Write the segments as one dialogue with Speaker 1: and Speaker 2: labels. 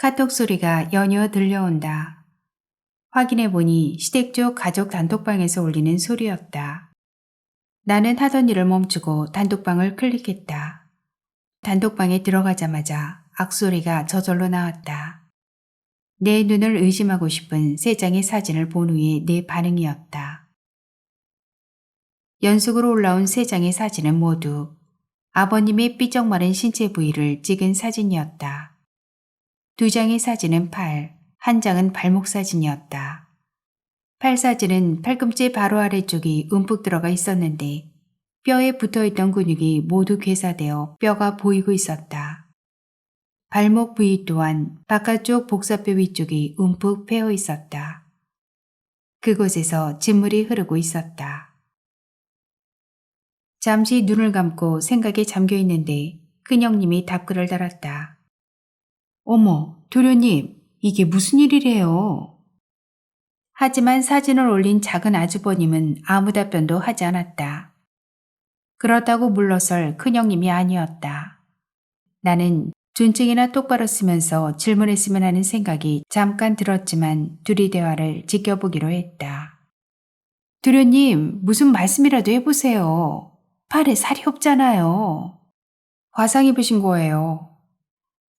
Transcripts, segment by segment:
Speaker 1: 카톡 소리가 연이어 들려온다. 확인해보니 시댁 쪽 가족 단톡방에서 울리는 소리였다. 나는 하던 일을 멈추고 단톡방을 클릭했다. 단톡방에 들어가자마자 악소리가 저절로 나왔다. 내 눈을 의심하고 싶은 세 장의 사진을 본 후에 내 반응이었다. 연속으로 올라온 세 장의 사진은 모두 아버님의 삐쩍 마른 신체 부위를 찍은 사진이었다. 두 장의 사진은 팔, 한 장은 발목 사진이었다. 팔 사진은 팔꿈치 바로 아래쪽이 움푹 들어가 있었는데 뼈에 붙어있던 근육이 모두 괴사되어 뼈가 보이고 있었다. 발목 부위 또한 바깥쪽 복사뼈 위쪽이 움푹 패여 있었다. 그곳에서 진물이 흐르고 있었다. 잠시 눈을 감고 생각에 잠겨 있는데 큰형님이 답글을 달았다. 어머, 도련님, 이게 무슨 일이래요? 하지만 사진을 올린 작은 아주버님은 아무 답변도 하지 않았다. 그렇다고 물러설 큰형님이 아니었다. 나는 존칭이나 똑바로 쓰면서 질문했으면 하는 생각이 잠깐 들었지만 둘이 대화를 지켜보기로 했다. 도련님, 무슨 말씀이라도 해보세요. 팔에 살이 없잖아요. 화상 입으신 거예요.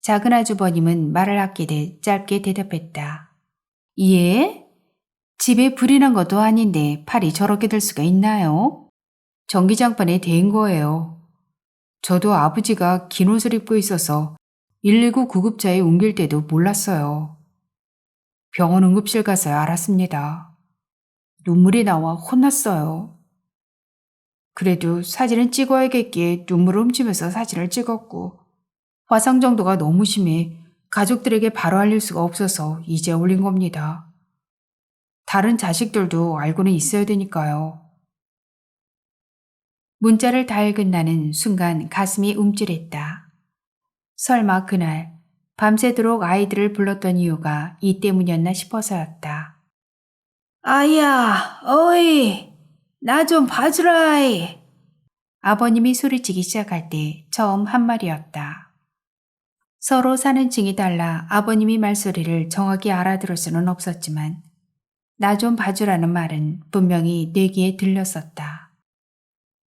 Speaker 1: 작은 아주버님은 말을 아끼듯 짧게 대답했다. 예? 집에 불이 난 것도 아닌데 팔이 저렇게 될 수가 있나요? 전기장판에 대인 거예요. 저도 아버지가 긴 옷을 입고 있어서 119 구급차에 옮길 때도 몰랐어요. 병원 응급실 가서야 알았습니다. 눈물이 나와 혼났어요. 그래도 사진은 찍어야겠기에 눈물을 훔치면서 사진을 찍었고 화상 정도가 너무 심해 가족들에게 바로 알릴 수가 없어서 이제 올린 겁니다. 다른 자식들도 알고는 있어야 되니까요. 문자를 다 읽은 나는 순간 가슴이 움찔했다. 설마 그날 밤새도록 아이들을 불렀던 이유가 이 때문이었나 싶어서였다. 아이야, 어이, 나 좀 봐주라이. 아버님이 소리치기 시작할 때 처음 한 말이었다. 서로 사는 층이 달라 아버님이 말소리를 정확히 알아들을 수는 없었지만 나 좀 봐주라는 말은 분명히 내 귀에 들렸었다.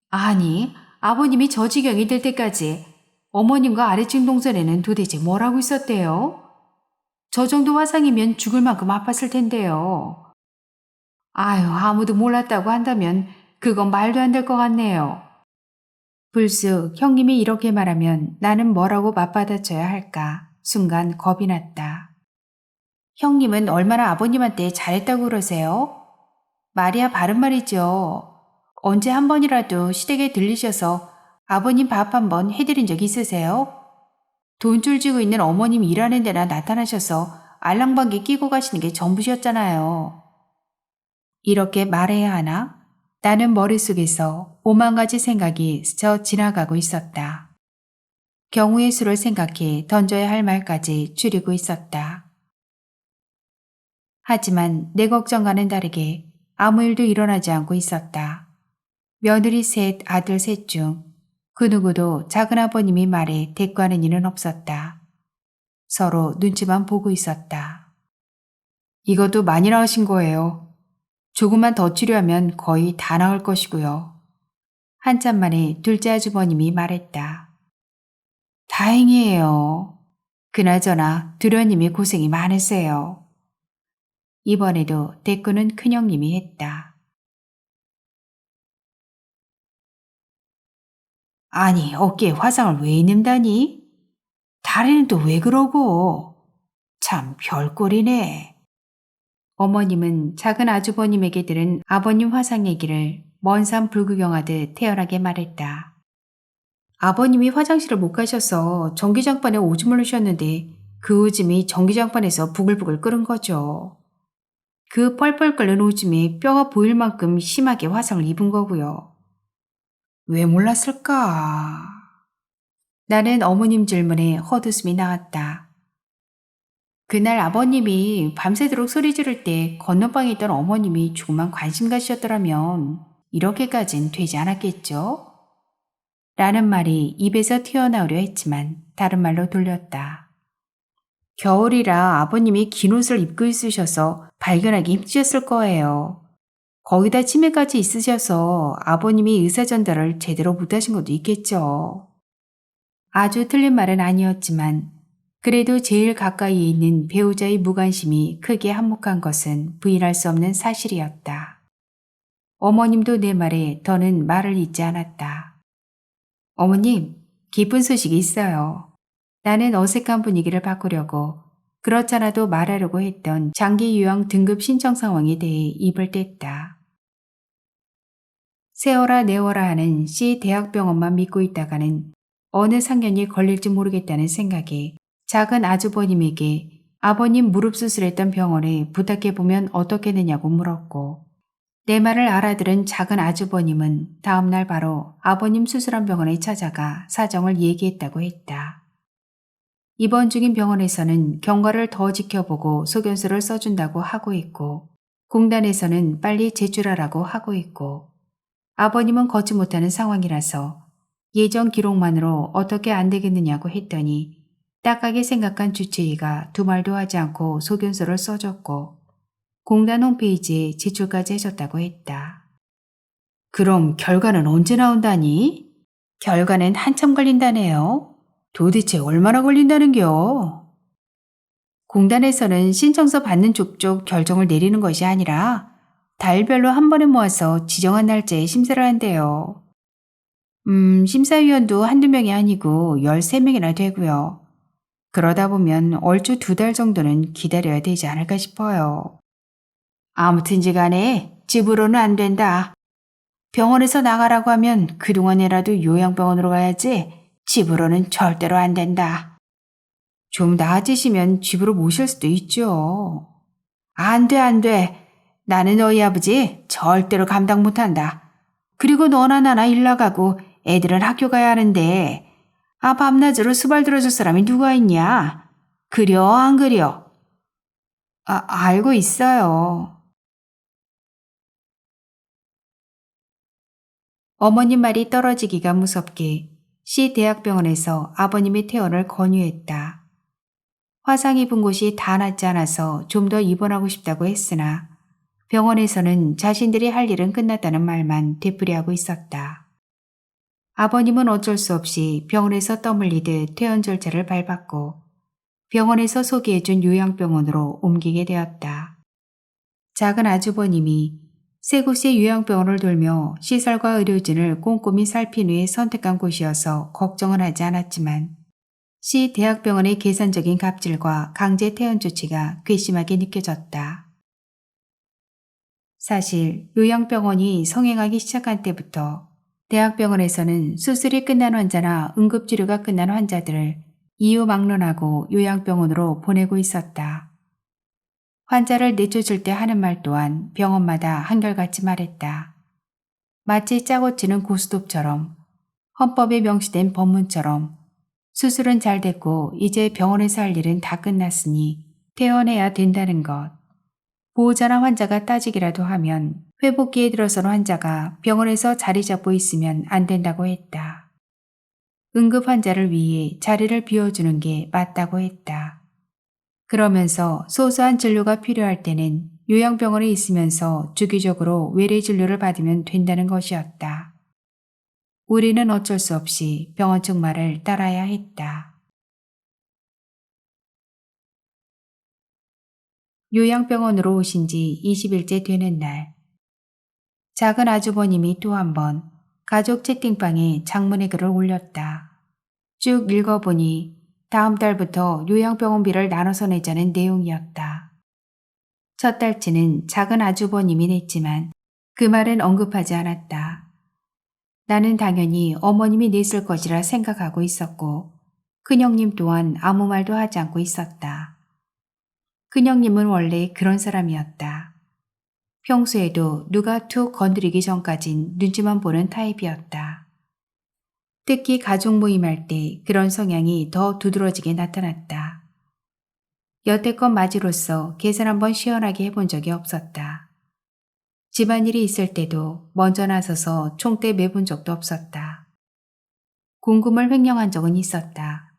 Speaker 1: 아니, 아버님이 저 지경이 될 때까지 어머님과 아래층 동선에는 도대체 뭘 하고 있었대요? 저 정도 화상이면 죽을 만큼 아팠을 텐데요. 아유, 아무도 몰랐다고 한다면 그건 말도 안 될 것 같네요. 불쑥 형님이 이렇게 말하면 나는 뭐라고 맞받아쳐야 할까 순간 겁이 났다. 형님은 얼마나 아버님한테 잘했다고 그러세요? 말이야 바른 말이죠. 언제 한 번이라도 시댁에 들리셔서 아버님 밥 한 번 해드린 적 있으세요? 돈줄 쥐고 있는 어머님 일하는 데나 나타나셔서 알랑방귀 끼고 가시는 게 전부셨잖아요. 이렇게 말해야 하나? 나는 머릿속에서 5만 가지 생각이 스쳐 지나가고 있었다. 경우의 수를 생각해 던져야 할 말까지 줄이고 있었다. 하지만 내 걱정과는 다르게 아무 일도 일어나지 않고 있었다. 며느리 셋, 아들 셋 중 그 누구도 작은아버님이 말에 대꾸하는 일은 없었다. 서로 눈치만 보고 있었다. 이것도 많이 나으신 거예요. 조금만 더 치료하면 거의 다 나을 것이고요. 한참 만에 둘째 아주버님이 말했다. 다행이에요. 그나저나 도련님이 고생이 많으세요. 이번에도 대꾸는 큰형님이 했다. 아니, 어깨에 화상을 왜 입는다니? 다리는 또 왜 그러고? 참 별꼴이네. 어머님은 작은 아주버님에게 들은 아버님 화상 얘기를 먼 산 불구경하듯 태연하게 말했다. 아버님이 화장실을 못 가셔서 전기장판에 오줌을 누셨는데 그 오줌이 전기장판에서 부글부글 끓은 거죠. 그 펄펄 끓는 오줌에 뼈가 보일 만큼 심하게 화상을 입은 거고요. 왜 몰랐을까? 나는 어머님 질문에 헛웃음이 나왔다. 그날 아버님이 밤새도록 소리 지를 때 건너방에 있던 어머님이 조금만 관심 가지셨더라면 이렇게까진 되지 않았겠죠? 라는 말이 입에서 튀어나오려 했지만 다른 말로 돌렸다. 겨울이라 아버님이 긴 옷을 입고 있으셔서 발견하기 힘드셨을 거예요. 거기다 치매까지 있으셔서 아버님이 의사 전달을 제대로 못하신 것도 있겠죠. 아주 틀린 말은 아니었지만 그래도 제일 가까이에 있는 배우자의 무관심이 크게 한몫한 것은 부인할 수 없는 사실이었다. 어머님도 내 말에 더는 말을 잇지 않았다. 어머님, 기쁜 소식이 있어요. 나는 어색한 분위기를 바꾸려고 그렇잖아도 말하려고 했던 장기 요양 등급 신청 상황에 대해 입을 뗐다. 세워라 내워라 하는 C 대학병원만 믿고 있다가는 어느 상견이 걸릴지 모르겠다는 생각에 작은 아주버님에게 아버님 무릎 수술했던 병원에 부탁해보면 어떻겠느냐고 물었고, 내 말을 알아들은 작은 아주버님은 다음날 바로 아버님 수술한 병원에 찾아가 사정을 얘기했다고 했다. 입원 중인 병원에서는 경과를 더 지켜보고 소견서를 써준다고 하고 있고, 공단에서는 빨리 제출하라고 하고 있고, 아버님은 걷지 못하는 상황이라서 예전 기록만으로 어떻게 안 되겠느냐고 했더니 딱하게 생각한 주치의가 두 말도 하지 않고 소견서를 써줬고 공단 홈페이지에 제출까지 해줬다고 했다. 그럼 결과는 언제 나온다니? 결과는 한참 걸린다네요. 도대체 얼마나 걸린다는겨? 공단에서는 신청서 받는 족족 결정을 내리는 것이 아니라 달별로 한 번에 모아서 지정한 날짜에 심사를 한대요. 심사위원도 한두 명이 아니고 13명이나 되고요. 그러다 보면 얼추 2달 정도는 기다려야 되지 않을까 싶어요. 아무튼지 간에 집으로는 안 된다. 병원에서 나가라고 하면 그동안이라도 요양병원으로 가야지 집으로는 절대로 안 된다. 좀 나아지시면 집으로 모실 수도 있죠. 안 돼, 안 돼. 나는 너희 아버지 절대로 감당 못한다. 그리고 너나 나나 일 나가고 애들은 학교 가야 하는데 밤낮으로 수발 들어줄 사람이 누가 있냐? 그려 안 그려? 알고 있어요. 어머님 말이 떨어지기가 무섭게 시 대학병원에서 아버님의 퇴원을 권유했다. 화상 입은 곳이 다 낫지 않아서 좀 더 입원하고 싶다고 했으나 병원에서는 자신들이 할 일은 끝났다는 말만 되풀이하고 있었다. 아버님은 어쩔 수 없이 병원에서 떠밀리듯 퇴원 절차를 밟았고 병원에서 소개해준 요양병원으로 옮기게 되었다. 작은 아주버님이 세 곳의 요양병원을 돌며 시설과 의료진을 꼼꼼히 살핀 후에 선택한 곳이어서 걱정은 하지 않았지만 시 대학병원의 계산적인 갑질과 강제 퇴원 조치가 괘씸하게 느껴졌다. 사실 요양병원이 성행하기 시작한 때부터 대학병원에서는 수술이 끝난 환자나 응급치료가 끝난 환자들을 이유 막론하고 요양병원으로 보내고 있었다. 환자를 내쫓을 때 하는 말 또한 병원마다 한결같이 말했다. 마치 짜고 치는 고스톱처럼 헌법에 명시된 법문처럼 수술은 잘 됐고 이제 병원에서 할 일은 다 끝났으니 퇴원해야 된다는 것. 보호자나 환자가 따지기라도 하면 회복기에 들어선 환자가 병원에서 자리 잡고 있으면 안 된다고 했다. 응급 환자를 위해 자리를 비워주는 게 맞다고 했다. 그러면서 소소한 진료가 필요할 때는 요양병원에 있으면서 주기적으로 외래 진료를 받으면 된다는 것이었다. 우리는 어쩔 수 없이 병원 측 말을 따라야 했다. 요양병원으로 오신 지 20일째 되는 날, 작은 아주버님이 또 한 번 가족 채팅방에 장문의 글을 올렸다. 쭉 읽어보니 다음 달부터 요양병원비를 나눠서 내자는 내용이었다. 첫 달치는 작은 아주버님이 냈지만 그 말은 언급하지 않았다. 나는 당연히 어머님이 냈을 것이라 생각하고 있었고 큰형님 또한 아무 말도 하지 않고 있었다. 큰형님은 원래 그런 사람이었다. 평소에도 누가 툭 건드리기 전까진 눈치만 보는 타입이었다. 특히 가족 모임할 때 그런 성향이 더 두드러지게 나타났다. 여태껏 맞이로서 계산 한번 시원하게 해본 적이 없었다. 집안일이 있을 때도 먼저 나서서 총대 매본 적도 없었다. 궁금을 횡령한 적은 있었다.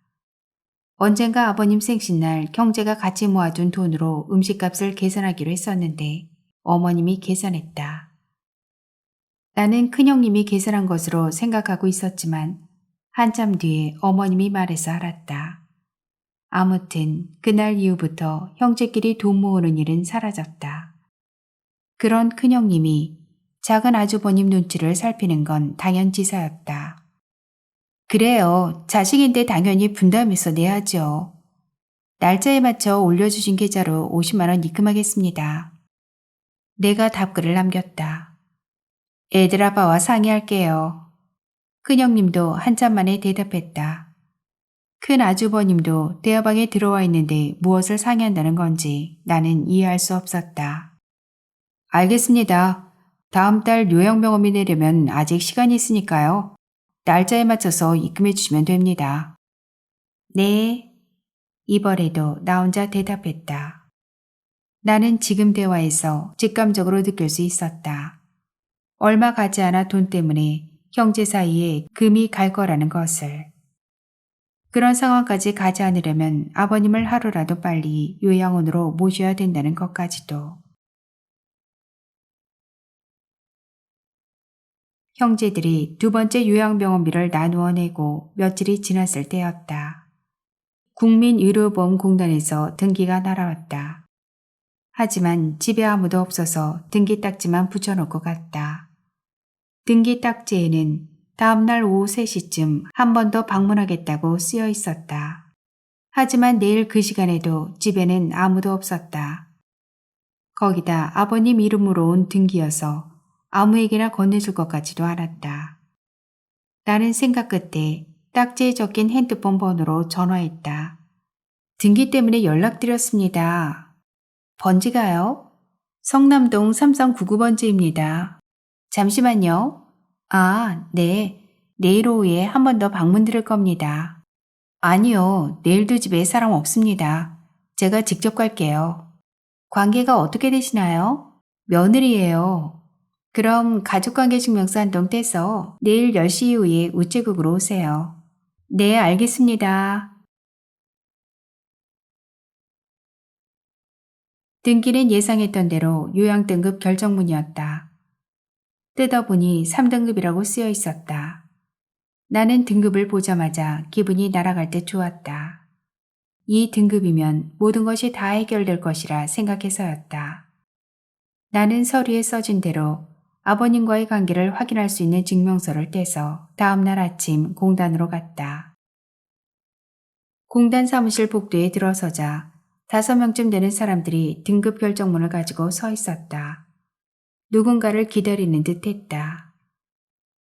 Speaker 1: 언젠가 아버님 생신날 형제가 같이 모아둔 돈으로 음식값을 계산하기로 했었는데 어머님이 계산했다. 나는 큰형님이 계산한 것으로 생각하고 있었지만 한참 뒤에 어머님이 말해서 알았다. 아무튼 그날 이후부터 형제끼리 돈 모으는 일은 사라졌다. 그런 큰형님이 작은 아주버님 눈치를 살피는 건 당연지사였다. 그래요. 자식인데 당연히 분담해서 내야죠. 날짜에 맞춰 올려주신 계좌로 50만 원 입금하겠습니다. 내가 답글을 남겼다. 애들 아빠와 상의할게요. 큰형님도 한참 만에 대답했다. 큰 아주버님도 대화방에 들어와 있는데 무엇을 상의한다는 건지 나는 이해할 수 없었다. 알겠습니다. 다음 달 요양병원비 내려면 아직 시간이 있으니까요. 날짜에 맞춰서 입금해 주시면 됩니다. 네. 이번에도 나 혼자 대답했다. 나는 지금 대화에서 직감적으로 느낄 수 있었다. 얼마 가지 않아 돈 때문에 형제 사이에 금이 갈 거라는 것을. 그런 상황까지 가지 않으려면 아버님을 하루라도 빨리 요양원으로 모셔야 된다는 것까지도. 형제들이 두 번째 요양병원비를 나누어 내고 며칠이 지났을 때였다. 국민의료보험공단에서 등기가 날아왔다. 하지만 집에 아무도 없어서 등기 딱지만 붙여놓고 갔다. 등기 딱지에는 다음날 오후 3시쯤 한 번 더 방문하겠다고 쓰여 있었다. 하지만 내일 그 시간에도 집에는 아무도 없었다. 거기다 아버님 이름으로 온 등기여서 아무에게나 건네줄 것 같지도 않았다. 나는 생각 끝에 딱지에 적힌 핸드폰 번호로 전화했다. 등기 때문에 연락드렸습니다. 번지가요? 성남동 3399번지입니다. 잠시만요. 아, 네. 내일 오후에 한 번 더 방문 드릴 겁니다. 아니요. 내일도 집에 사람 없습니다. 제가 직접 갈게요. 관계가 어떻게 되시나요? 며느리예요. 그럼 가족관계증명서 한 통 떼서 내일 10시 이후에 우체국으로 오세요. 네, 알겠습니다. 등기는 예상했던 대로 요양등급 결정문이었다. 뜯어보니 3등급이라고 쓰여 있었다. 나는 등급을 보자마자 기분이 날아갈 듯 좋았다. 이 등급이면 모든 것이 다 해결될 것이라 생각해서였다. 나는 서류에 써진 대로 아버님과의 관계를 확인할 수 있는 증명서를 떼서 다음날 아침 공단으로 갔다. 공단 사무실 복도에 들어서자 5명쯤 되는 사람들이 등급 결정문을 가지고 서 있었다. 누군가를 기다리는 듯 했다.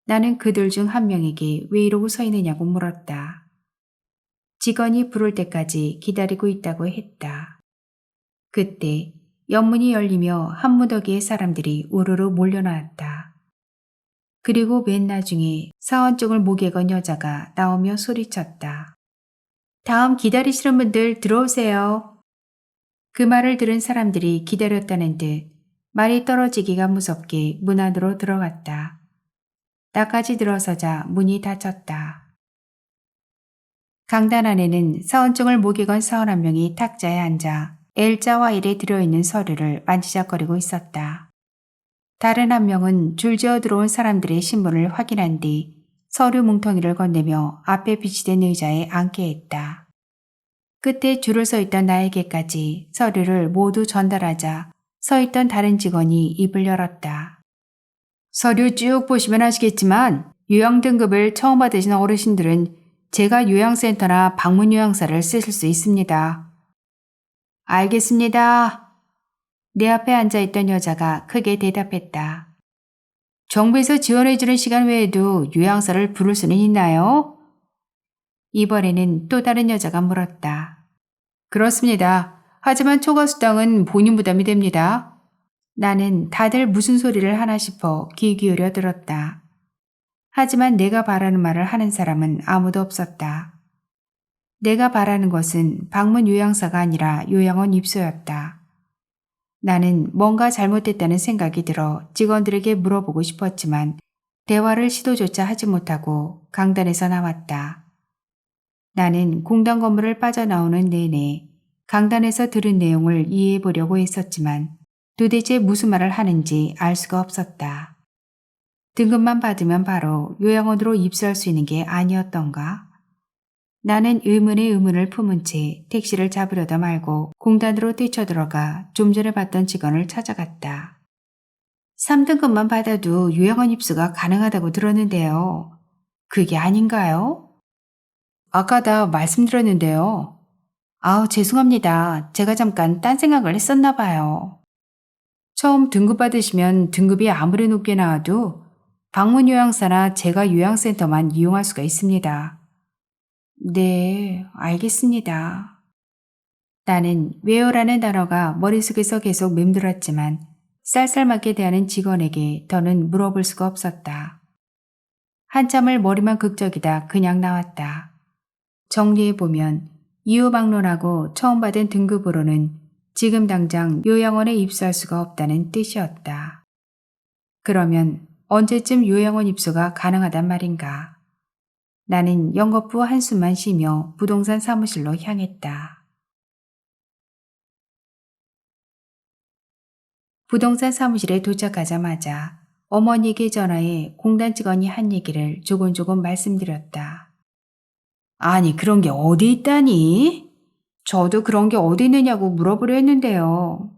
Speaker 1: 나는 그들 중 한 명에게 왜 이러고 서 있느냐고 물었다. 직원이 부를 때까지 기다리고 있다고 했다. 그때 옆문이 열리며 한 무더기의 사람들이 우르르 몰려나왔다. 그리고 맨 나중에 사원 쪽을 목에 건 여자가 나오며 소리쳤다. 다음 기다리시는 분들 들어오세요. 그 말을 들은 사람들이 기다렸다는 듯 말이 떨어지기가 무섭게 문 안으로 들어갔다. 나까지 들어서자 문이 닫혔다. 강단 안에는 사원증을 목에 건 사원 한 명이 탁자에 앉아 L자 화일에 들어있는 서류를 만지작거리고 있었다. 다른 한 명은 줄지어 들어온 사람들의 신분을 확인한 뒤 서류 뭉텅이를 건네며 앞에 비치된 의자에 앉게 했다. 끝에 줄을 서 있던 나에게까지 서류를 모두 전달하자 서 있던 다른 직원이 입을 열었다. 서류 쭉 보시면 아시겠지만 요양 등급을 처음 받으신 어르신들은 제가 요양센터나 방문 요양사를 쓰실 수 있습니다. 알겠습니다. 내 앞에 앉아있던 여자가 크게 대답했다. 정부에서 지원해주는 시간 외에도 요양사를 부를 수는 있나요? 이번에는 또 다른 여자가 물었다. 그렇습니다. 하지만 초과수당은 본인 부담이 됩니다. 나는 다들 무슨 소리를 하나 싶어 귀 기울여 들었다. 하지만 내가 바라는 말을 하는 사람은 아무도 없었다. 내가 바라는 것은 방문 요양사가 아니라 요양원 입소였다. 나는 뭔가 잘못됐다는 생각이 들어 직원들에게 물어보고 싶었지만 대화를 시도조차 하지 못하고 강단에서 나왔다. 나는 공단 건물을 빠져나오는 내내 강단에서 들은 내용을 이해해 보려고 했었지만 도대체 무슨 말을 하는지 알 수가 없었다. 등급만 받으면 바로 요양원으로 입소할 수 있는 게 아니었던가? 나는 의문에 의문을 품은 채 택시를 잡으려다 말고 공단으로 뛰쳐들어가 좀 전에 봤던 직원을 찾아갔다. 3등급만 받아도 요양원 입소가 가능하다고 들었는데요. 그게 아닌가요? 아까 다 말씀드렸는데요. 아우, 죄송합니다. 제가 잠깐 딴 생각을 했었나 봐요. 처음 등급 받으시면 등급이 아무리 높게 나와도 방문 요양사나 제가 요양센터만 이용할 수가 있습니다. 네, 알겠습니다. 나는 왜요라는 단어가 머릿속에서 계속 맴돌았지만 쌀쌀맞게 대하는 직원에게 더는 물어볼 수가 없었다. 한참을 머리만 극적이다 그냥 나왔다. 정리해보면 이유박론하고 처음 받은 등급으로는 지금 당장 요양원에 입소할 수가 없다는 뜻이었다. 그러면 언제쯤 요양원 입소가 가능하단 말인가? 나는 연거푸 한숨만 쉬며 부동산 사무실로 향했다. 부동산 사무실에 도착하자마자 어머니에게 전화해 공단 직원이 한 얘기를 조곤조곤 말씀드렸다. 아니, 그런 게 어디 있다니? 저도 그런 게 어디 있느냐고 물어보려 했는데요.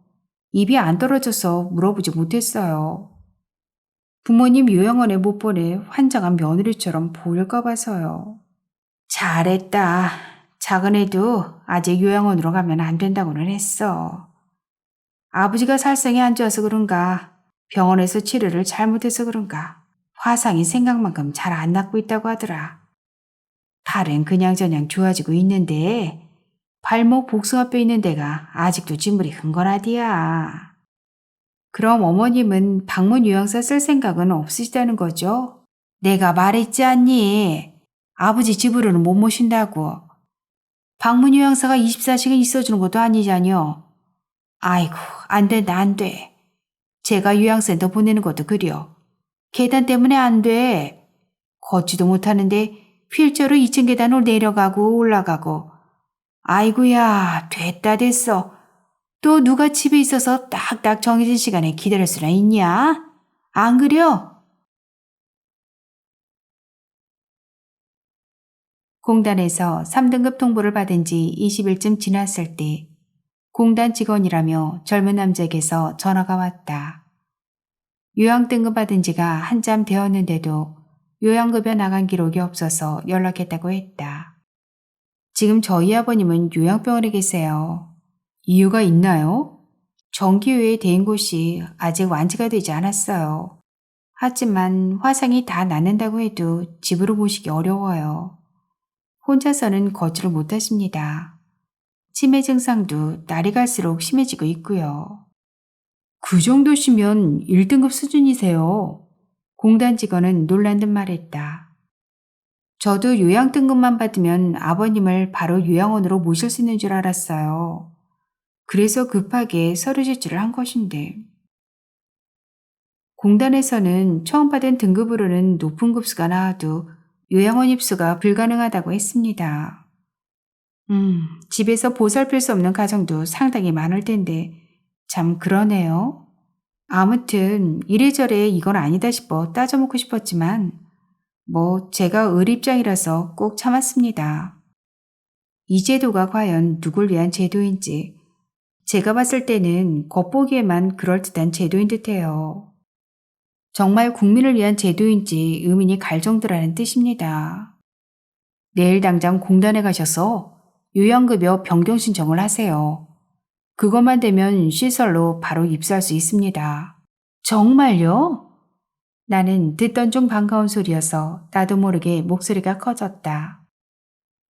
Speaker 1: 입이 안 떨어져서 물어보지 못했어요. 부모님 요양원에 못 보내 환장한 며느리처럼 보일까 봐서요. 잘했다. 작은 애도 아직 요양원으로 가면 안 된다고는 했어. 아버지가 살성이 안 좋아서 그런가, 병원에서 치료를 잘못해서 그런가, 화상이 생각만큼 잘 안 낫고 있다고 하더라. 팔은 그냥저냥 좋아지고 있는데 발목 복숭아뼈 있는 데가 아직도 진물이 흥건하디야. 그럼 어머님은 방문 요양사 쓸 생각은 없으시다는 거죠? 내가 말했지 않니? 아버지 집으로는 못 모신다고. 방문 요양사가 24시간 있어주는 것도 아니잖여. 아이고, 안 된다, 안 돼. 제가 요양센터 보내는 것도 그려. 계단 때문에 안 돼. 걷지도 못하는데 휠체어로 2층 계단을 내려가고 올라가고. 아이고야, 됐다 됐어. 또 누가 집에 있어서 딱딱 정해진 시간에 기다릴 수나 있냐? 안 그려? 공단에서 3등급 통보를 받은 지 20일쯤 지났을 때 공단 직원이라며 젊은 남자에게서 전화가 왔다. 요양 등급 받은 지가 한참 되었는데도 요양급여 나간 기록이 없어서 연락했다고 했다. 지금 저희 아버님은 요양병원에 계세요. 이유가 있나요? 정기후에 대인 곳이 아직 완치가 되지 않았어요. 하지만 화상이 다 낫는다고 해도 집으로 모시기 어려워요. 혼자서는 걷지를 못하십니다. 치매 증상도 날이 갈수록 심해지고 있고요. 그 정도시면 1등급 수준이세요. 공단 직원은 놀란 듯 말했다. 저도 요양 등급만 받으면 아버님을 바로 요양원으로 모실 수 있는 줄 알았어요. 그래서 급하게 서류 제출을 한 것인데. 공단에서는 처음 받은 등급으로는 높은 급수가 나와도 요양원 입소가 불가능하다고 했습니다. 집에서 보살필 수 없는 가정도 상당히 많을 텐데 참 그러네요. 아무튼 이래저래 이건 아니다 싶어 따져먹고 싶었지만 제가 을 입장이라서 꼭 참았습니다. 이 제도가 과연 누굴 위한 제도인지 제가 봤을 때는 겉보기에만 그럴듯한 제도인 듯해요. 정말 국민을 위한 제도인지 의문이 갈 정도라는 뜻입니다. 내일 당장 공단에 가셔서 요양급여 변경 신청을 하세요. 그것만 되면 시설로 바로 입소할 수 있습니다. 정말요? 나는 듣던 중 반가운 소리여서 나도 모르게 목소리가 커졌다.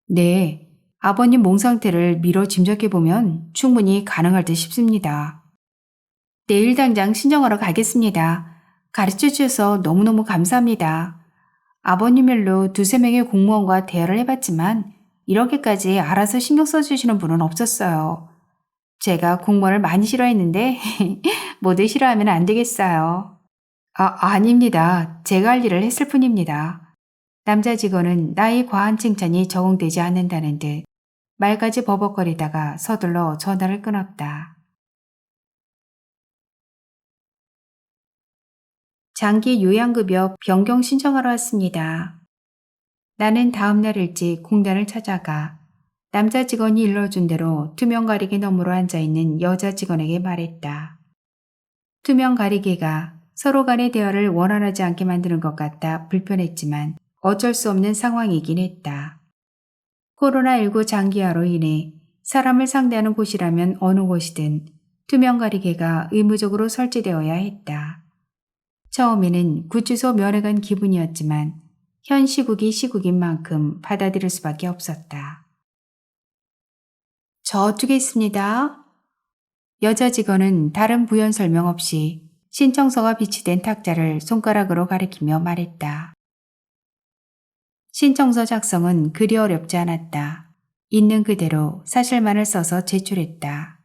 Speaker 1: 네, 아버님 몸 상태를 미뤄 짐작해보면 충분히 가능할 듯 싶습니다. 내일 당장 신청하러 가겠습니다. 가르쳐 주셔서 너무너무 감사합니다. 아버님 일로 2-3명의 공무원과 대화를 해봤지만 이렇게까지 알아서 신경 써주시는 분은 없었어요. 제가 공무원을 많이 싫어했는데 모두 싫어하면 안 되겠어요. 아닙니다. 제가 할 일을 했을 뿐입니다. 남자 직원은 나의 과한 칭찬이 적응되지 않는다는 듯 말까지 버벅거리다가 서둘러 전화를 끊었다. 장기 요양급여 변경 신청하러 왔습니다. 나는 다음날 일찍 공단을 찾아가 남자 직원이 일러준 대로 투명 가리개 너머로 앉아있는 여자 직원에게 말했다. 투명 가리개가 서로 간의 대화를 원활하지 않게 만드는 것 같아 불편했지만 어쩔 수 없는 상황이긴 했다. 코로나19 장기화로 인해 사람을 상대하는 곳이라면 어느 곳이든 투명 가리개가 의무적으로 설치되어야 했다. 처음에는 구치소 면회 간 기분이었지만 현 시국이 시국인 만큼 받아들일 수밖에 없었다. 저쪽에 있습니다. 여자 직원은 다른 부연 설명 없이 신청서가 비치된 탁자를 손가락으로 가리키며 말했다. 신청서 작성은 그리 어렵지 않았다. 있는 그대로 사실만을 써서 제출했다.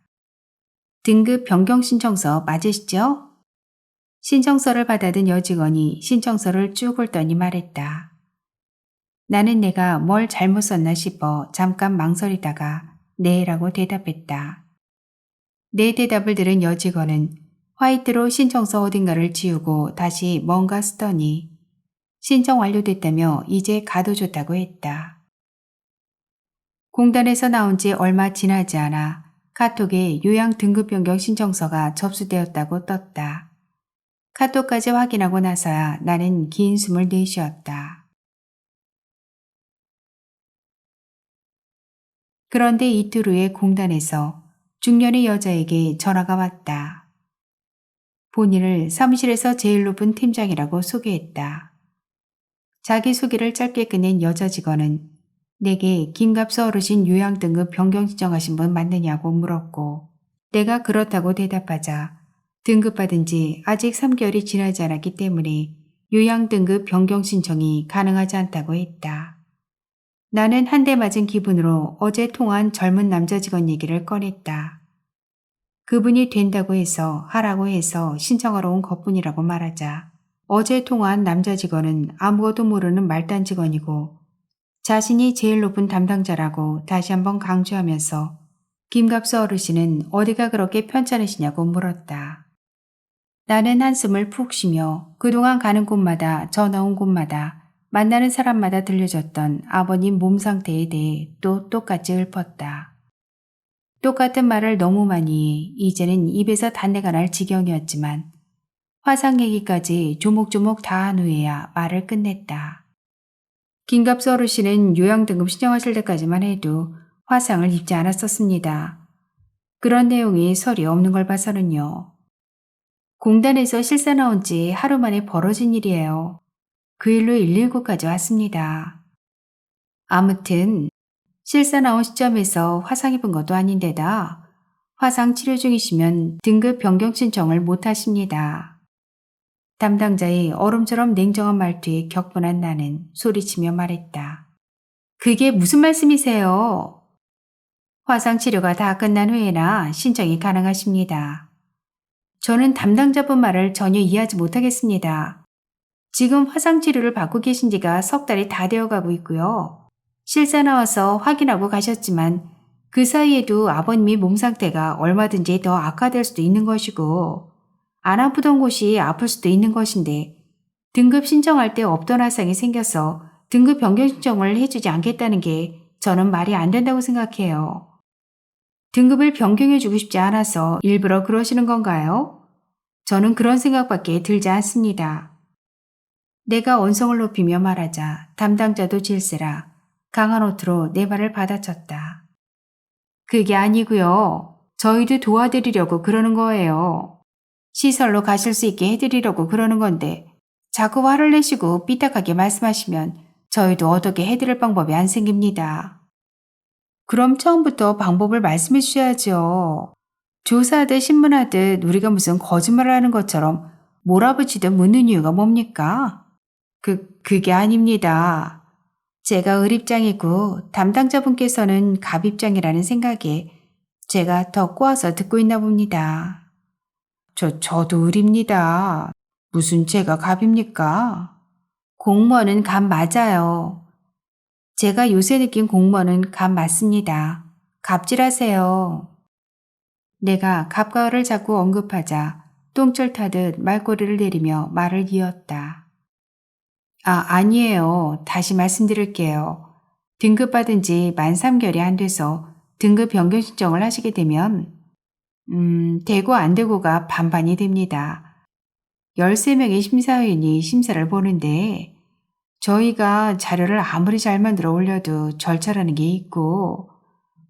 Speaker 1: 등급 변경 신청서 맞으시죠? 신청서를 받아든 여직원이 신청서를 쭉 훑더니 말했다. 나는 내가 뭘 잘못 썼나 싶어 잠깐 망설이다가 네라고 대답했다. 내 대답을 들은 여직원은 화이트로 신청서 어딘가를 지우고 다시 뭔가 쓰더니 신청 완료됐다며 이제 가둬줬다고 했다. 공단에서 나온 지 얼마 지나지 않아 카톡에 요양 등급 변경 신청서가 접수되었다고 떴다. 카톡까지 확인하고 나서야 나는 긴 숨을 내쉬었다. 그런데 이틀 후에 공단에서 중년의 여자에게 전화가 왔다. 본인을 사무실에서 제일 높은 팀장이라고 소개했다. 자기소개를 짧게 끝낸 여자 직원은 내게 김갑수 어르신 요양 등급 변경 신청하신 분 맞느냐고 물었고 내가 그렇다고 대답하자 등급받은 지 아직 3개월이 지나지 않았기 때문에 요양 등급 변경 신청이 가능하지 않다고 했다. 나는 한 대 맞은 기분으로 어제 통화한 젊은 남자 직원 얘기를 꺼냈다. 그분이 된다고 해서 하라고 해서 신청하러 온 것뿐이라고 말하자 어제 통화한 남자 직원은 아무것도 모르는 말단 직원이고 자신이 제일 높은 담당자라고 다시 한번 강조하면서 김갑수 어르신은 어디가 그렇게 편찮으시냐고 물었다. 나는 한숨을 푹 쉬며 그동안 가는 곳마다 전화 온 곳마다 만나는 사람마다 들려줬던 아버님 몸 상태에 대해 또 똑같이 읊었다. 똑같은 말을 너무 많이 해 이제는 입에서 단내가 날 지경이었지만 화상 얘기까지 조목조목 다 한 후에야 말을 끝냈다. 김갑수 어르신은 요양등급 신청하실 때까지만 해도 화상을 입지 않았었습니다. 그런 내용이 설이 없는 걸 봐서는요. 공단에서 실사 나온 지 하루 만에 벌어진 일이에요. 그 일로 119까지 왔습니다. 아무튼 실사 나온 시점에서 화상 입은 것도 아닌데다 화상 치료 중이시면 등급 변경 신청을 못 하십니다. 담당자의 얼음처럼 냉정한 말투에 격분한 나는 소리치며 말했다. 그게 무슨 말씀이세요? 화상 치료가 다 끝난 후에나 신청이 가능하십니다. 저는 담당자분 말을 전혀 이해하지 못하겠습니다. 지금 화상 치료를 받고 계신 지가 석 달이 다 되어가고 있고요. 실사 나와서 확인하고 가셨지만 그 사이에도 아버님의 몸 상태가 얼마든지 더 악화될 수도 있는 것이고 안 아프던 곳이 아플 수도 있는 것인데 등급 신청할 때 없던 화상이 생겨서 등급 변경 신청을 해주지 않겠다는 게 저는 말이 안 된다고 생각해요. 등급을 변경해주고 싶지 않아서 일부러 그러시는 건가요? 저는 그런 생각밖에 들지 않습니다. 내가 언성을 높이며 말하자 담당자도 질세라 강한 호투로 내 말을 받아쳤다. 그게 아니고요. 저희도 도와드리려고 그러는 거예요. 시설로 가실 수 있게 해드리려고 그러는 건데 자꾸 화를 내시고 삐딱하게 말씀하시면 저희도 어떻게 해드릴 방법이 안 생깁니다. 그럼 처음부터 방법을 말씀해 주셔야죠. 조사하듯 신문하듯 우리가 무슨 거짓말을 하는 것처럼 몰아붙이듯 묻는 이유가 뭡니까? 그게 아닙니다. 제가 을 입장이고 담당자분께서는 갑 입장이라는 생각에 제가 더 꼬아서 듣고 있나 봅니다. 저도 을입니다. 무슨 제가 갑입니까? 공무원은 감 맞아요. 제가 요새 느낀 공무원은 감 맞습니다. 갑질하세요. 내가 갑과을을 자꾸 언급하자 똥줄 타듯 말꼬리를 내리며 말을 이었다. 아니에요. 다시 말씀드릴게요. 등급받은 지 만 3개월이 안 돼서 등급 변경 신청을 하시게 되면 되고 안 되고가 반반이 됩니다. 13명의 심사위원이 심사를 보는데 저희가 자료를 아무리 잘 만들어 올려도 절차라는 게 있고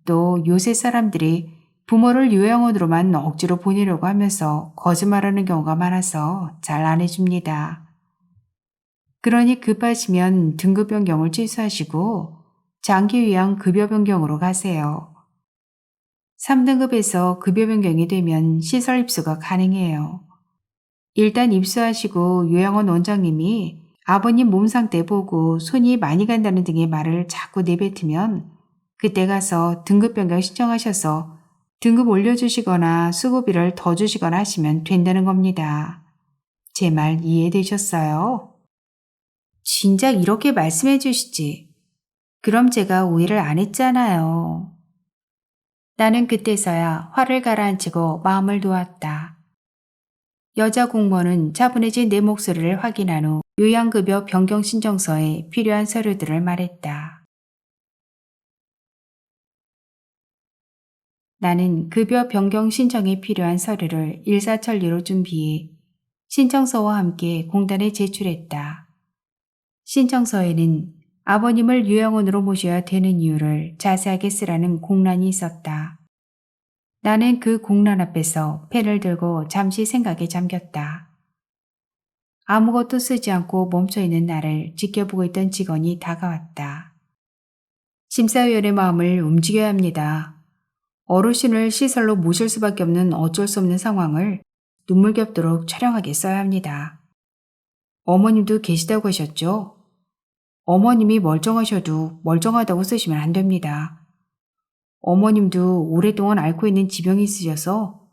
Speaker 1: 또 요새 사람들이 부모를 요양원으로만 억지로 보내려고 하면서 거짓말하는 경우가 많아서 잘 안 해줍니다. 그러니 급하시면 등급 변경을 취소하시고 장기 요양 급여 변경으로 가세요. 3등급에서 급여 변경이 되면 시설 입소가 가능해요. 일단 입소하시고 요양원 원장님이 아버님 몸 상태 보고 손이 많이 간다는 등의 말을 자꾸 내뱉으면 그때 가서 등급 변경 신청하셔서 등급 올려주시거나 수고비를 더 주시거나 하시면 된다는 겁니다. 제 말 이해되셨어요? 진작 이렇게 말씀해 주시지. 그럼 제가 오해를 안 했잖아요. 나는 그때서야 화를 가라앉히고 마음을 놓았다. 여자 공무원은 차분해진 내 목소리를 확인한 후 요양급여 변경 신청서에 필요한 서류들을 말했다. 나는 급여 변경 신청에 필요한 서류를 일사천리로 준비해 신청서와 함께 공단에 제출했다. 신청서에는 아버님을 요양원으로 모셔야 되는 이유를 자세하게 쓰라는 공란이 있었다. 나는 그 공란 앞에서 펜을 들고 잠시 생각에 잠겼다. 아무것도 쓰지 않고 멈춰있는 나를 지켜보고 있던 직원이 다가왔다. 심사위원의 마음을 움직여야 합니다. 어르신을 시설로 모실 수밖에 없는 어쩔 수 없는 상황을 눈물겹도록 촬영하게 써야 합니다. 어머님도 계시다고 하셨죠? 어머님이 멀쩡하셔도 멀쩡하다고 쓰시면 안 됩니다. 어머님도 오랫동안 앓고 있는 지병이 있으셔서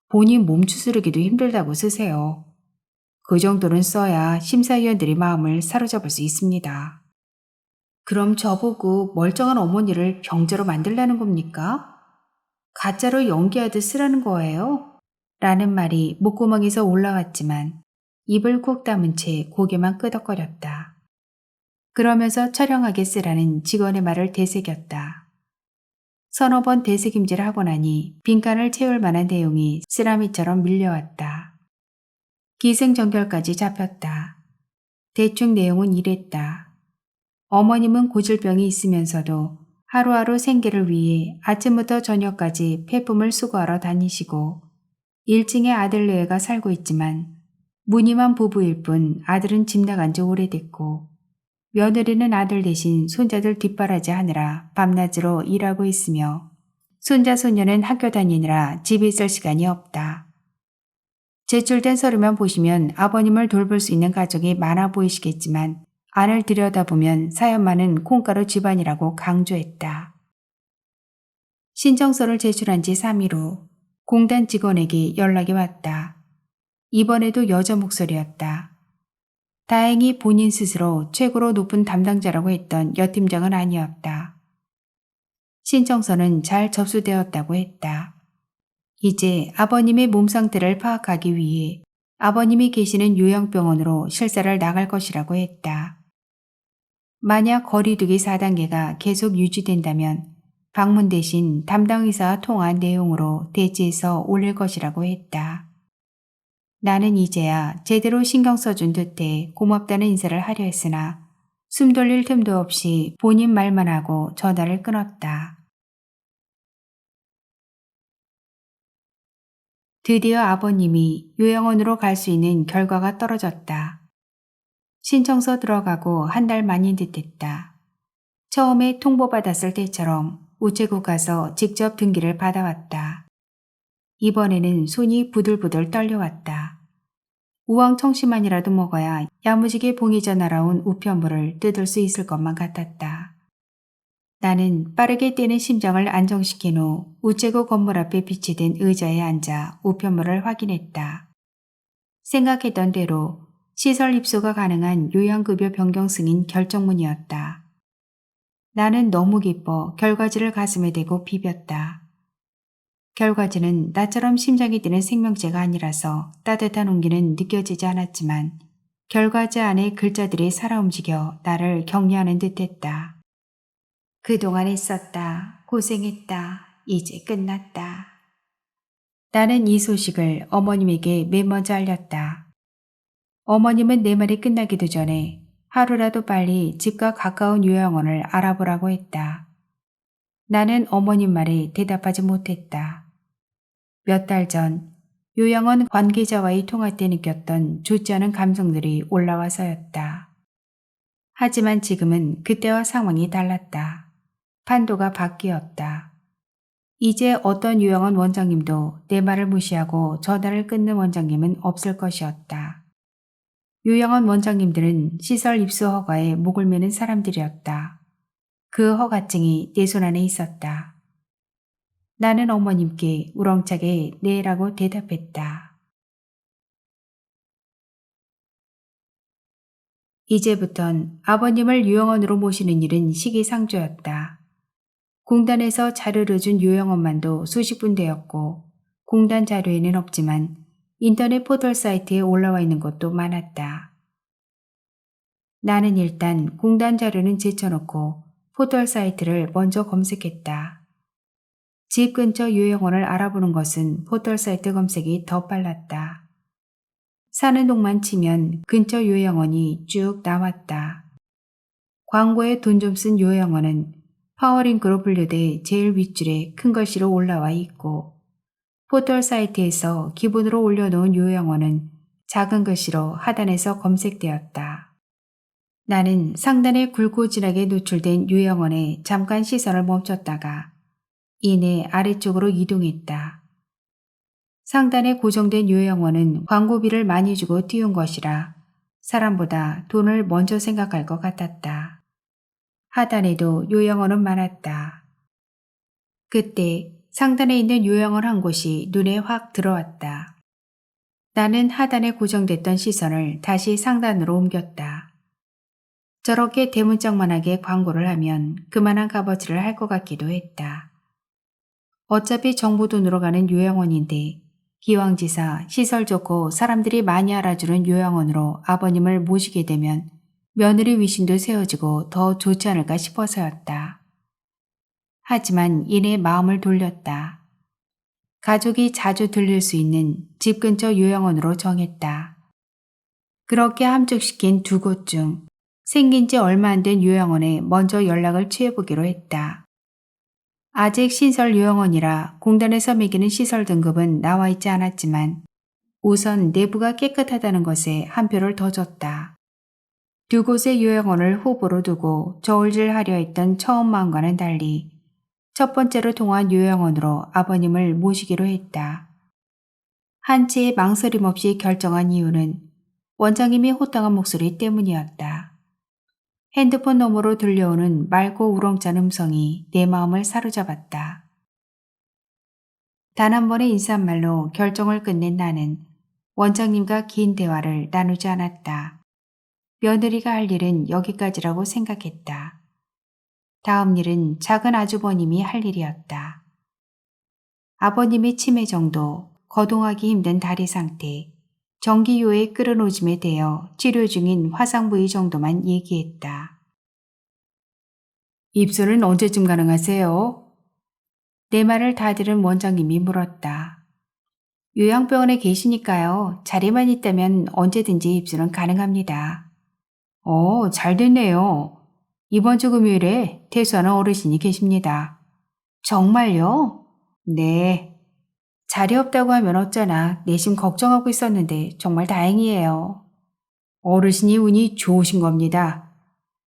Speaker 1: 본인 몸 추스르기도 힘들다고 쓰세요. 그 정도는 써야 심사위원들의 마음을 사로잡을 수 있습니다. 그럼 저보고 멀쩡한 어머니를 병자로 만들라는 겁니까? 가짜로 연기하듯 쓰라는 거예요? 라는 말이 목구멍에서 올라왔지만 입을 꾹 다문 채 고개만 끄덕거렸다. 그러면서 촬영하게 쓰라는 직원의 말을 되새겼다. 서너 번 되새김질을 하고 나니 빈칸을 채울 만한 내용이 쓰라미처럼 밀려왔다. 기승전결까지 잡혔다. 대충 내용은 이랬다. 어머님은 고질병이 있으면서도 하루하루 생계를 위해 아침부터 저녁까지 폐품을 수거하러 다니시고 1층에 아들네가 살고 있지만 무늬만 부부일 뿐 아들은 집 나간 지 오래됐고 며느리는 아들 대신 손자들 뒷바라지 하느라 밤낮으로 일하고 있으며 손자 손녀는 학교 다니느라 집에 있을 시간이 없다. 제출된 서류만 보시면 아버님을 돌볼 수 있는 가족이 많아 보이시겠지만 안을 들여다보면 사연만은 콩가루 집안이라고 강조했다. 신청서를 제출한 지 3일 후 공단 직원에게 연락이 왔다. 이번에도 여자 목소리였다. 다행히 본인 스스로 최고로 높은 담당자라고 했던 여 팀장은 아니었다. 신청서는 잘 접수되었다고 했다. 이제 아버님의 몸 상태를 파악하기 위해 아버님이 계시는 요양병원으로 실사를 나갈 것이라고 했다. 만약 거리두기 4단계가 계속 유지된다면 방문 대신 담당 의사와 통화한 내용으로 대지해서 올릴 것이라고 했다. 나는 이제야 제대로 신경 써준 듯해 고맙다는 인사를 하려 했으나 숨 돌릴 틈도 없이 본인 말만 하고 전화를 끊었다. 드디어 아버님이 요양원으로 갈 수 있는 결과가 떨어졌다. 신청서 들어가고 한 달 만인 듯했다. 처음에 통보받았을 때처럼 우체국 가서 직접 등기를 받아왔다. 이번에는 손이 부들부들 떨려왔다. 우왕청심환이라도 먹어야 야무지게 봉이져 날아온 우편물을 뜯을 수 있을 것만 같았다. 나는 빠르게 뛰는 심장을 안정시킨 후 우체국 건물 앞에 비치된 의자에 앉아 우편물을 확인했다. 생각했던 대로 시설 입소가 가능한 요양급여 변경 승인 결정문이었다. 나는 너무 기뻐 결과지를 가슴에 대고 비볐다. 결과지는 나처럼 심장이 뛰는 생명체가 아니라서 따뜻한 온기는 느껴지지 않았지만 결과지 안에 글자들이 살아 움직여 나를 격려하는 듯했다. 그동안 애썼다. 고생했다. 이제 끝났다. 나는 이 소식을 어머님에게 맨 먼저 알렸다. 어머님은 내 말이 끝나기도 전에 하루라도 빨리 집과 가까운 요양원을 알아보라고 했다. 나는 어머님 말에 대답하지 못했다. 몇 달 전 요양원 관계자와의 통화 때 느꼈던 좋지 않은 감정들이 올라와서였다. 하지만 지금은 그때와 상황이 달랐다. 판도가 바뀌었다. 이제 어떤 요양원 원장님도 내 말을 무시하고 전화를 끊는 원장님은 없을 것이었다. 요양원 원장님들은 시설 입소 허가에 목을 매는 사람들이었다. 그 허가증이 내 손 안에 있었다. 나는 어머님께 우렁차게 네라고 대답했다. 이제부턴 아버님을 요양원으로 모시는 일은 시기상조였다. 공단에서 자료를 준 요양원만도 수십 군데였고 공단 자료에는 없지만 인터넷 포털 사이트에 올라와 있는 것도 많았다. 나는 일단 공단 자료는 제쳐놓고 포털 사이트를 먼저 검색했다. 집 근처 요양원을 알아보는 것은 포털 사이트 검색이 더 빨랐다. 사는 동만 치면 근처 요양원이 쭉 나왔다. 광고에 돈 좀 쓴 요양원은 파워링크로 분류돼 제일 윗줄에 큰 글씨로 올라와 있고 포털 사이트에서 기본으로 올려놓은 요양원은 작은 글씨로 하단에서 검색되었다. 나는 상단에 굵고진하게 노출된 요양원에 잠깐 시선을 멈췄다가 이내 아래쪽으로 이동했다. 상단에 고정된 요양원은 광고비를 많이 주고 띄운 것이라 사람보다 돈을 먼저 생각할 것 같았다. 하단에도 요양원은 많았다. 그때 상단에 있는 요양원 한 곳이 눈에 확 들어왔다. 나는 하단에 고정됐던 시선을 다시 상단으로 옮겼다. 저렇게 대문짝만하게 광고를 하면 그만한 값어치를 할 것 같기도 했다. 어차피 정부 돈으로 가는 요양원인데 기왕지사 시설 좋고 사람들이 많이 알아주는 요양원으로 아버님을 모시게 되면 며느리 위신도 세워지고 더 좋지 않을까 싶어서였다. 하지만 이내 마음을 돌렸다. 가족이 자주 들릴 수 있는 집 근처 요양원으로 정했다. 그렇게 함축시킨 두 곳 중 생긴 지 얼마 안 된 요양원에 먼저 연락을 취해보기로 했다. 아직 신설 요양원이라 공단에서 매기는 시설 등급은 나와 있지 않았지만 우선 내부가 깨끗하다는 것에 한 표를 더 줬다. 두 곳의 요양원을 후보로 두고 저울질하려 했던 처음 마음과는 달리 첫 번째로 통한 요양원으로 아버님을 모시기로 했다. 한치의 망설임 없이 결정한 이유는 원장님이 호탕한 목소리 때문이었다. 핸드폰 너머로 들려오는 맑고 우렁찬 음성이 내 마음을 사로잡았다. 단 한 번의 인사말로 결정을 끝낸 나는 원장님과 긴 대화를 나누지 않았다. 며느리가 할 일은 여기까지라고 생각했다. 다음 일은 작은 아주버님이 할 일이었다. 아버님의 치매 정도, 거동하기 힘든 다리 상태, 전기요에 끌어노짐에 대여 치료 중인 화상 부위 정도만 얘기했다. 입소는 언제쯤 가능하세요? 내 말을 다 들은 원장님이 물었다. 요양병원에 계시니까요. 자리만 있다면 언제든지 입소는 가능합니다. 잘 됐네요. 이번 주 금요일에 퇴소하는 어르신이 계십니다. 정말요? 네. 자리 없다고 하면 어쩌나 내심 걱정하고 있었는데 정말 다행이에요. 어르신이 운이 좋으신 겁니다.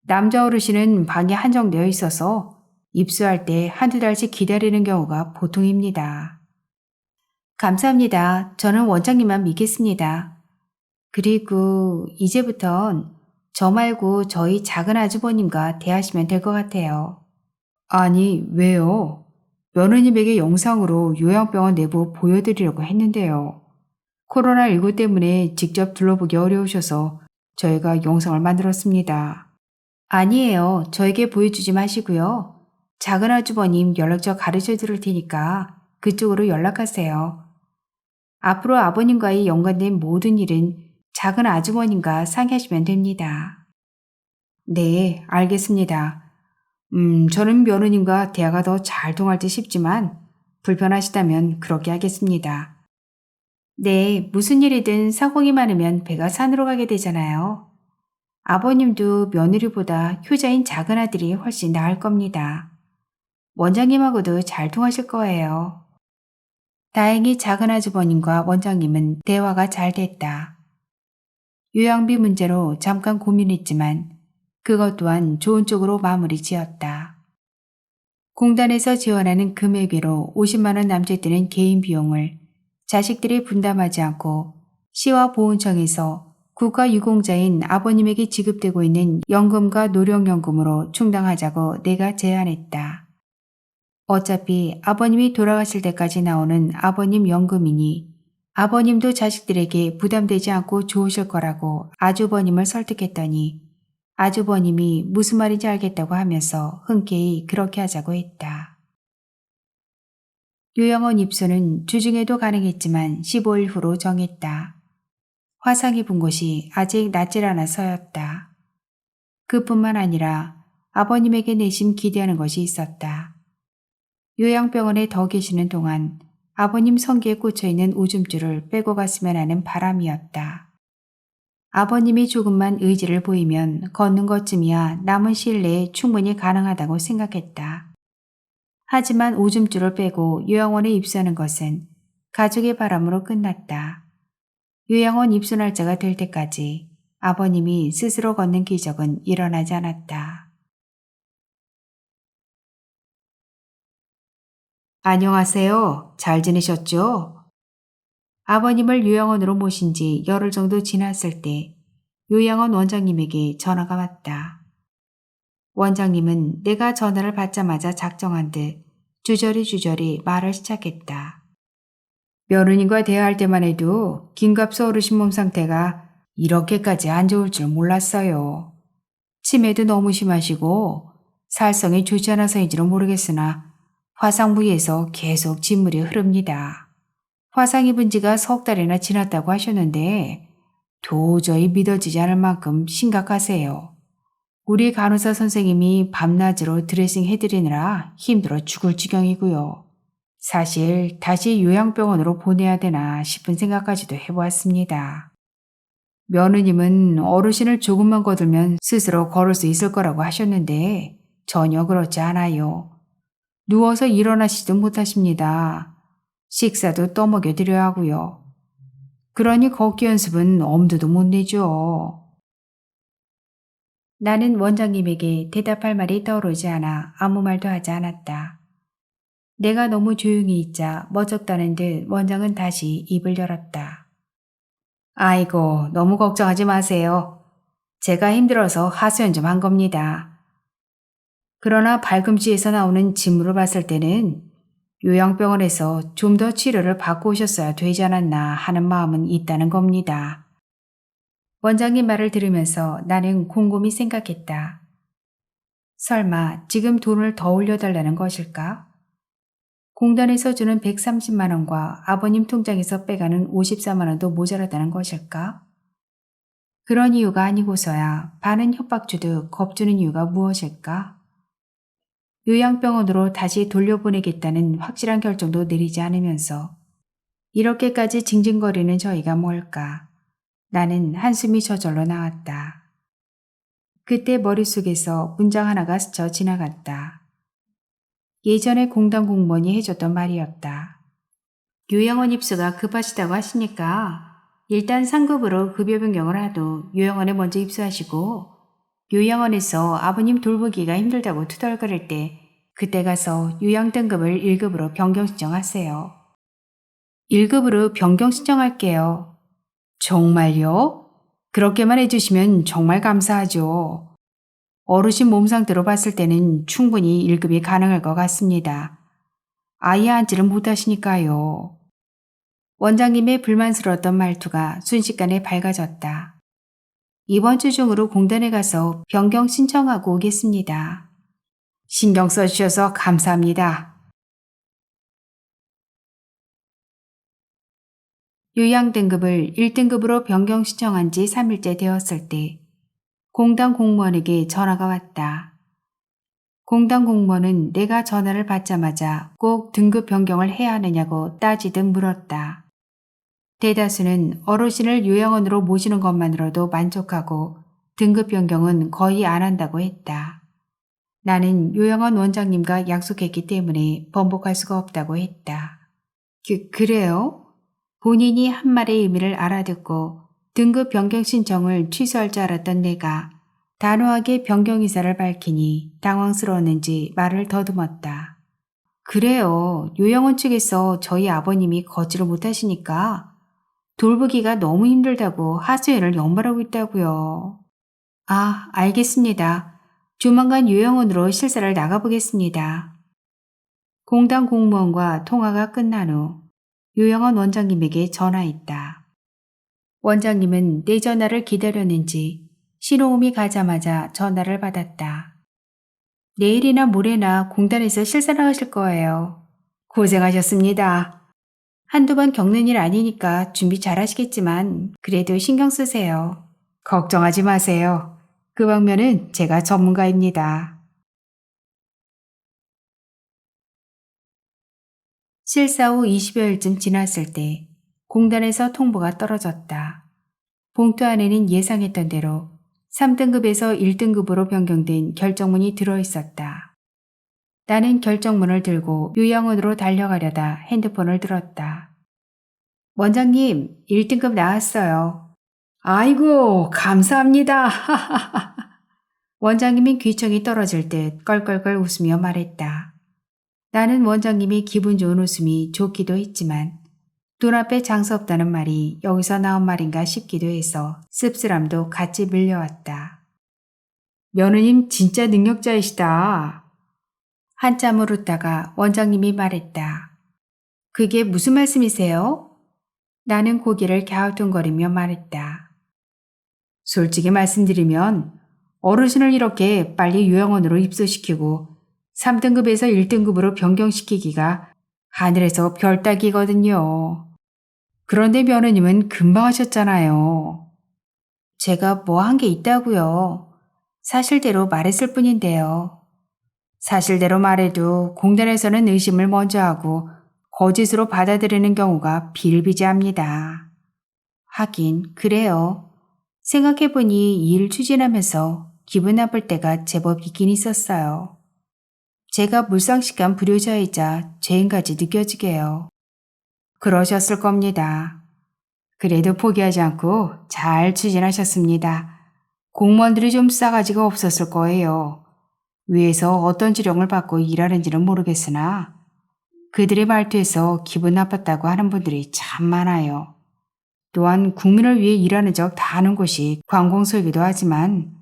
Speaker 1: 남자 어르신은 방이 한정되어 있어서 입소할 때 한두 달씩 기다리는 경우가 보통입니다. 감사합니다. 저는 원장님만 믿겠습니다. 그리고 이제부턴 저 말고 저희 작은 아주버님과 대하시면 될 것 같아요. 아니, 왜요? 며느님에게 영상으로 요양병원 내부 보여드리려고 했는데요. 코로나19 때문에 직접 둘러보기 어려우셔서 저희가 영상을 만들었습니다. 아니에요. 저에게 보여주지 마시고요. 작은 아주버님 연락처 가르쳐 드릴 테니까 그쪽으로 연락하세요. 앞으로 아버님과의 연관된 모든 일은 작은 아주버님과 상의하시면 됩니다. 네, 알겠습니다. 저는 며느님과 대화가 더 잘 통할 듯 싶지만 불편하시다면 그렇게 하겠습니다. 네, 무슨 일이든 사공이 많으면 배가 산으로 가게 되잖아요. 아버님도 며느리보다 효자인 작은 아들이 훨씬 나을 겁니다. 원장님하고도 잘 통하실 거예요. 다행히 작은 아주버님과 원장님은 대화가 잘 됐다. 요양비 문제로 잠깐 고민했지만 그것 또한 좋은 쪽으로 마무리 지었다. 공단에서 지원하는 금액외로 50만 원 남짓 드는 개인 비용을 자식들이 분담하지 않고 시와 보훈청에서 국가유공자인 아버님에게 지급되고 있는 연금과 노령연금으로 충당하자고 내가 제안했다. 어차피 아버님이 돌아가실 때까지 나오는 아버님 연금이니 아버님도 자식들에게 부담되지 않고 좋으실 거라고 아주버님을 설득했더니 아주버님이 무슨 말인지 알겠다고 하면서 흔쾌히 그렇게 하자고 했다. 요양원 입소는 주중에도 가능했지만 15일 후로 정했다. 화상 입은 곳이 아직 낫질 않아서였다. 그뿐만 아니라 아버님에게 내심 기대하는 것이 있었다. 요양병원에 더 계시는 동안 아버님 성기에 꽂혀있는 오줌줄을 빼고 갔으면 하는 바람이었다. 아버님이 조금만 의지를 보이면 걷는 것쯤이야 남은 시일 내에 충분히 가능하다고 생각했다. 하지만 오줌줄을 빼고 요양원에 입소하는 것은 가족의 바람으로 끝났다. 요양원 입소 날짜가 될 때까지 아버님이 스스로 걷는 기적은 일어나지 않았다. 안녕하세요. 잘 지내셨죠? 아버님을 요양원으로 모신 지 열흘 정도 지났을 때 요양원 원장님에게 전화가 왔다. 원장님은 내가 전화를 받자마자 작정한 듯 주저리 말을 시작했다. 며느님과 대화할 때만 해도 김갑수 어르신 몸 상태가 이렇게까지 안 좋을 줄 몰랐어요. 치매도 너무 심하시고 살성이 좋지 않아서인지는 모르겠으나 화상 부위에서 계속 진물이 흐릅니다. 화상 입은 지가 석 달이나 지났다고 하셨는데 도저히 믿어지지 않을 만큼 심각하세요. 우리 간호사 선생님이 밤낮으로 드레싱 해드리느라 힘들어 죽을 지경이고요. 사실 다시 요양병원으로 보내야 되나 싶은 생각까지도 해보았습니다. 며느님은 어르신을 조금만 거들면 스스로 걸을 수 있을 거라고 하셨는데 전혀 그렇지 않아요. 누워서 일어나시지도 못하십니다. 식사도 떠먹여 드려야 하고요. 그러니 걷기 연습은 엄두도 못 내죠. 나는 원장님에게 대답할 말이 떠오르지 않아 아무 말도 하지 않았다. 내가 너무 조용히 있자 멎었다는 듯 원장은 다시 입을 열었다. 아이고, 너무 걱정하지 마세요. 제가 힘들어서 하소연 좀 한 겁니다. 그러나 발꿈치에서 나오는 진물을 봤을 때는 요양병원에서 좀 더 치료를 받고 오셨어야 되지 않았나 하는 마음은 있다는 겁니다. 원장님 말을 들으면서 나는 곰곰이 생각했다. 설마 지금 돈을 더 올려달라는 것일까? 공단에서 주는 130만 원과 아버님 통장에서 빼가는 54만 원도 모자라다는 것일까? 그런 이유가 아니고서야 반은 협박 주듯 겁주는 이유가 무엇일까? 요양병원으로 다시 돌려보내겠다는 확실한 결정도 내리지 않으면서 이렇게까지 징징거리는 저희가 뭘까? 나는 한숨이 저절로 나왔다. 그때 머릿속에서 문장 하나가 스쳐 지나갔다. 예전에 공단 공무원이 해줬던 말이었다. 요양원 입소가 급하시다고 하시니까 일단 상급으로 급여 변경을 하도 요양원에 먼저 입소하시고 요양원에서 아버님 돌보기가 힘들다고 투덜거릴 때 그때 가서 요양 등급을 1급으로 변경 신청하세요. 1급으로 변경 신청할게요. 정말요? 그렇게만 해주시면 정말 감사하죠. 어르신 몸 상태로 봤을 때는 충분히 1급이 가능할 것 같습니다. 아예 앉지를 못하시니까요. 원장님의 불만스러웠던 말투가 순식간에 밝아졌다. 이번 주 중으로 공단에 가서 변경 신청하고 오겠습니다. 신경 써주셔서 감사합니다. 요양 등급을 1등급으로 변경 신청한 지 3일째 되었을 때 공단 공무원에게 전화가 왔다. 공단 공무원은 내가 전화를 받자마자 꼭 등급 변경을 해야 하느냐고 따지듯 물었다. 대다수는 어르신을 요양원으로 모시는 것만으로도 만족하고 등급 변경은 거의 안 한다고 했다. 나는 요양원 원장님과 약속했기 때문에 번복할 수가 없다고 했다. 그래요? 본인이 한 말의 의미를 알아듣고 등급 변경 신청을 취소할 줄 알았던 내가 단호하게 변경 의사를 밝히니 당황스러웠는지 말을 더듬었다. 그래요. 요양원 측에서 저희 아버님이 걷지를 못하시니까 돌보기가 너무 힘들다고 하소연을 연말하고 있다고요. 아, 알겠습니다. 조만간 요양원으로 실사를 나가보겠습니다. 공단 공무원과 통화가 끝난 후 요양원 원장님에게 전화했다. 원장님은 내 전화를 기다렸는지 신호음이 가자마자 전화를 받았다. 내일이나 모레나 공단에서 실사 나가실 거예요. 고생하셨습니다. 한두 번 겪는 일 아니니까 준비 잘 하시겠지만 그래도 신경 쓰세요. 걱정하지 마세요. 그 방면은 제가 전문가입니다. 실사 후 20여일쯤 지났을 때 공단에서 통보가 떨어졌다. 봉투 안에는 예상했던 대로 3등급에서 1등급으로 변경된 결정문이 들어있었다. 나는 결정문을 들고 요양원으로 달려가려다 핸드폰을 들었다. 원장님, 1등급 나왔어요. 아이고, 감사합니다. 원장님이 귀청이 떨어질 듯 껄껄껄 웃으며 말했다. 나는 원장님이 기분 좋은 웃음이 좋기도 했지만 눈앞에 장사 없다는 말이 여기서 나온 말인가 싶기도 해서 씁쓸함도 같이 밀려왔다. 며느님 진짜 능력자이시다. 한참을 웃다가 원장님이 말했다. 그게 무슨 말씀이세요? 나는 고개를 갸우뚱거리며 말했다. 솔직히 말씀드리면 어르신을 이렇게 빨리 요양원으로 입소시키고 3등급에서 1등급으로 변경시키기가 하늘에서 별 따기거든요. 그런데 며느님은 금방 하셨잖아요. 제가 뭐 한 게 있다고요. 사실대로 말했을 뿐인데요. 사실대로 말해도 공단에서는 의심을 먼저 하고 거짓으로 받아들이는 경우가 비일비재합니다. 하긴 그래요. 생각해보니 이 일 추진하면서 기분 나쁠 때가 제법 있긴 있었어요. 제가 물상식한 불효자이자 죄인같이 느껴지게요. 그러셨을 겁니다. 그래도 포기하지 않고 잘 추진하셨습니다. 공무원들이 좀 싸가지가 없었을 거예요. 위에서 어떤 지령을 받고 일하는지는 모르겠으나 그들의 말투에서 기분 나빴다고 하는 분들이 참 많아요. 또한 국민을 위해 일하는 적 다 아는 곳이 관공서이기도 하지만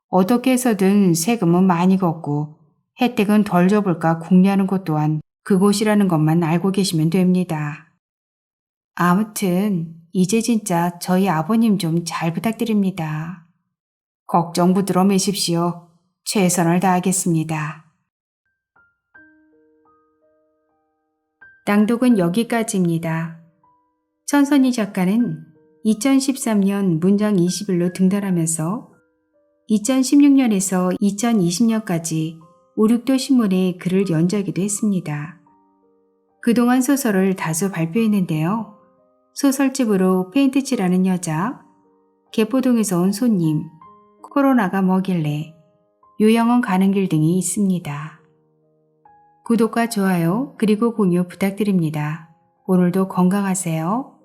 Speaker 1: 어떻게 해서든 세금은 많이 걷고 혜택은 덜 줘볼까 궁리하는 곳 또한 그곳이라는 것만 알고 계시면 됩니다. 아무튼 이제 진짜 저희 아버님 좀 잘 부탁드립니다. 걱정 부드러 매십시오. 최선을 다하겠습니다. 낭독은 여기까지입니다. 천선희 작가는 2013년 문장 20일로 등단하면서 2016년에서 2020년까지 오륙도 신문에 글을 연재하기도 했습니다. 그동안 소설을 다수 발표했는데요. 소설집으로 페인트 칠하는 여자, 개포동에서 온 손님, 코로나가 뭐길래, 요양원 가는 길 등이 있습니다. 구독과 좋아요 그리고 공유 부탁드립니다. 오늘도 건강하세요.